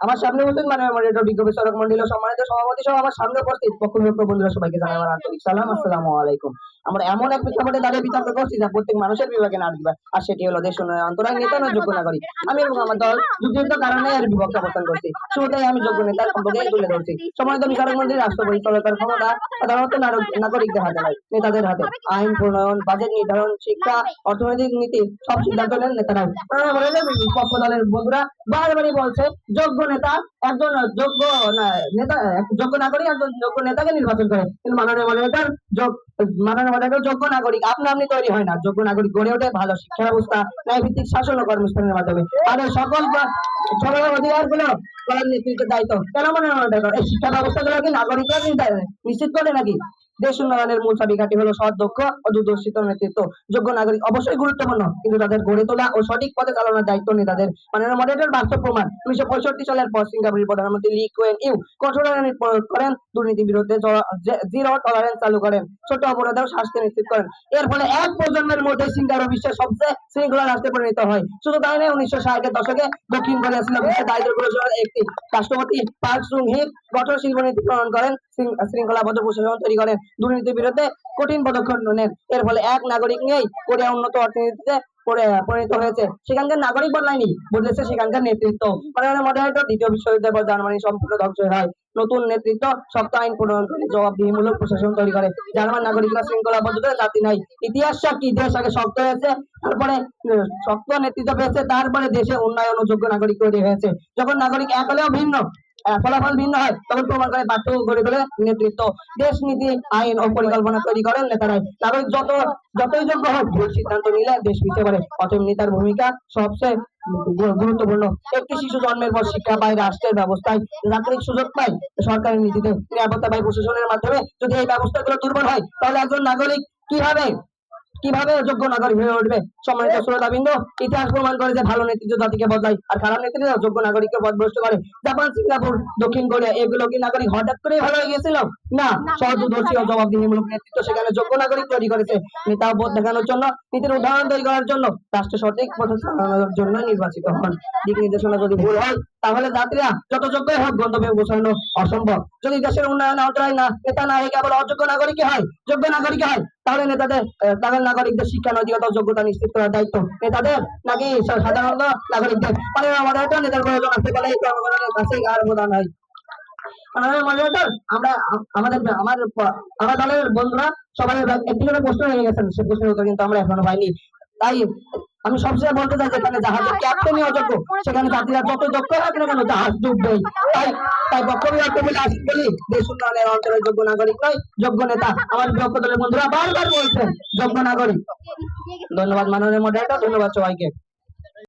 আমার সামনে উপস্থিত মাননীয় মডারেটর বিজ্ঞ বিচারক মন্ডলী ও সম্মানিত সভাপতি সহ আমার সামনে উপস্থিত পক্ষবিভক্ত বন্ধুরা সবাইকে জানাই আমার আন্তরিক সালাম, আসসালামু আলাইকুম। আমরা এমন এক প্রেক্ষাপটে দাঁড়িয়ে বিতর্ক করছি যা প্রত্যেক মানুষের বিবেকে নাড়া দিবে, আর সেটি হলো দেশ উন্নয়ন অন্তরায় নেতা নয় যোগ্য নাগরিক। আমি এবং আমার দল যুক্তিযুক্ত কারণে এর বিপক্ষে অবস্থান করছি। শুরুতেই আমি যোগ্য নেতার সম্পর্কে তুলে ধরছি। সম্মানিত বিচারক মন্ডলী, রাষ্ট্র পরিচালনার ক্ষমতা সাধারণত নাগরিকদের হাতে নয়, নেতাদের হাতে। আইন প্রণয়ন, বাজেট নির্ধারণ, শিক্ষা, অর্থনৈতিক নীতি সব সিদ্ধান্ত নেন নেতারা। পক্ষ দলের বন্ধুরা বারবারই বলছে যোগ্য নেতা একজন যোগ্য নেতা, যোগ্য নাগরিক একজন যোগ্য নেতাকে নির্বাচন করে, কিন্তু মাননীয় মডারেটর যোগ্য নাগরিক আপনি তৈরি হয় না। যোগ্য নাগরিক গড়ে ওঠে ভালো শিক্ষা ব্যবস্থা, ন্যায়ভিত্তিক শাসন ও কর্মস্থানের মাধ্যমে। তাদের সকল অধিকার গুলো করার নেতৃত্বের দায়িত্ব কেন মাননীয় মডারেটর? এই শিক্ষা ব্যবস্থাগুলো কি নাগরিকরা নিশ্চিত করে নাকি? দেশ উন্নয়নের মূল চাবিকাঠি হলো সৎ, দক্ষ ও দূরদর্শিত নেতৃত্ব। যোগ্য নাগরিক অবশ্যই গুরুত্বপূর্ণ, কিন্তু তাদের গড়ে তোলা ও সঠিক পথে চালানোর দায়িত্ব নেতাদের। মাননীয় মডারেটর বাস্তব প্রমাণ। 1965 সালের পর সিঙ্গাপুরের প্রধানমন্ত্রী লি কুয়েন ইউ কঠোর আইন প্রয়োগ করেন, দুর্নীতির বিরুদ্ধে জিরো টলারেন্স চালু করেন, ছোট অপরাধেও শাস্তি নিশ্চিত করেন। এর ফলে এক প্রজন্মের মধ্যে সিঙ্গাপুর বিশ্বের সবচেয়ে শৃঙ্খলা রাষ্ট্রে পরিণত হয়। শুধু তাই নয়, 1960-এর দশকে দক্ষিণ কোরিয়া ছিল বিশ্বের দারিদ্র্যগ্রস্ত একটি। রাষ্ট্রপতি পার্ক চুং হি কঠোর শিল্পনীতি প্রণয়ন করেন, শৃঙ্খলাবদ্ধ প্রশাসন তৈরি করেন, দুর্নীতির বিরুদ্ধে কঠিন পদক্ষেপ নেন। এর ফলে এক নাগরিক নিয়েই কোরিয়া উন্নত অর্থনীতিতে পরিণত হয়েছে। সেখানকার নাগরিক বদলায়নি, বদলেছে সেখানকার নেতৃত্ব। মডারেটর দ্বিতীয় বিশ্বযুদ্ধের পর জার্মানি সম্পূর্ণ ধ্বংস হয়। নতুন নেতৃত্ব শক্ত আইন প্রণয়ন করে জবাবদিহিমূলক প্রশাসন তৈরি করে। জার্মান নাগরিকরা শৃঙ্খলাবদ্ধতার জাতি নাই। ইতিহাস সাক্ষী, দেশ আগে শক্ত হয়েছে, তারপরে শক্ত নেতৃত্ব পেয়েছে, তারপরে দেশে উন্নয়ন ও যোগ্য নাগরিক তৈরি হয়েছে। যখন নাগরিক এক হলেও ভিন্ন, ফলাফল ভিন্ন হয়, তখন প্রমাণ করে পার্থক্য গড়ে তোলে নেতৃত্ব। দেশ নীতি, আইন ও পরিকল্পনা তৈরি করেন নেতারাই। নাগরিক যতই যোগ্য হোক, ভুল সিদ্ধান্ত নিলে দেশ পিছিয়ে পড়ে। অতএব নেতার ভূমিকা সবচেয়ে গুরুত্বপূর্ণ। একটি শিশু জন্মের পর শিক্ষা পায় রাষ্ট্রের ব্যবস্থায়, নাগরিক সুযোগ পায় সরকারের নীতিতে, নিরাপত্তা পায় প্রশাসনের মাধ্যমে। যদি এই ব্যবস্থাগুলো দুর্বল হয়, তাহলে একজন নাগরিক কিভাবে কিভাবে যোগ্য নাগরিক হয়ে উঠবে? সম্মানিত শ্রোতাবৃন্দ, ইতিহাস প্রমাণ করে যে ভালো নেতৃত্ব জাতিকে বদলায়, আর খারাপ নেতৃত্ব যোগ্য নাগরিককে পথভ্রষ্ট করে। জাপান, সিঙ্গাপুর, দক্ষিণ কোরিয়া এগুলো কি নাগরিক হঠাৎ করে ভালো হয়ে গিয়েছিল? না, সহদূরদর্শী ও জবাবদিহিমূলক নেতৃত্ব সেখানে যোগ্য নাগরিক তৈরি করেছে। নেতা পথ দেখানোর জন্য, নীতির উদাহরণ তৈরি করার জন্য, রাষ্ট্র সঠিক পথে চালানোর জন্য নির্বাচিত হন। দিক নির্দেশনা যদি ভুল হয়, তাহলে যাত্রীরা যত যোগ্যই হোক গন্তব্যে পৌঁছানো অসম্ভব। যদি দেশের উন্নয়ন অন্তরায় নেতা না হয়ে কেবল অযোগ্য নাগরিক হয়, যোগ্য নাগরিক হয়, তাহলে তাদের নাগরিকদের শিক্ষা, নৈতিকতা ও যোগ্যতা নিশ্চিত করার দায়িত্ব নেতাদের নাকি সাধারণত নাগরিকদের? আমাদের একটা নেতার প্রয়োজন আসতে পারে, এই জনগণের কাছে আর প্রধান হয়। আমরা আমার দলের বন্ধুরা সবাই একটি করে প্রশ্ন হয়ে গেছেন, সে প্রশ্নের উত্তর কিন্তু আমরা এখনো পাইনি। তাই আমি সবসময় বলতে চাই, যেখানে জাহাজের ক্যাপ্টেনই অযোগ্য, সেখানে যাত্রীরা যত যোগ্য হোক না কেন, জাহাজ ডুববেই। তাই তাই বক্তব্য বলে আসি বলি, দেশ উন্নয়নের অঞ্চলের যোগ্য নাগরিক নয়, যোগ্য নেতা। আমার বিপক্ষ দলের বন্ধুরা বারবার বলছেন যোগ্য নাগরিক। ধন্যবাদ মাননীয় মডারেটর, ধন্যবাদ সবাইকে।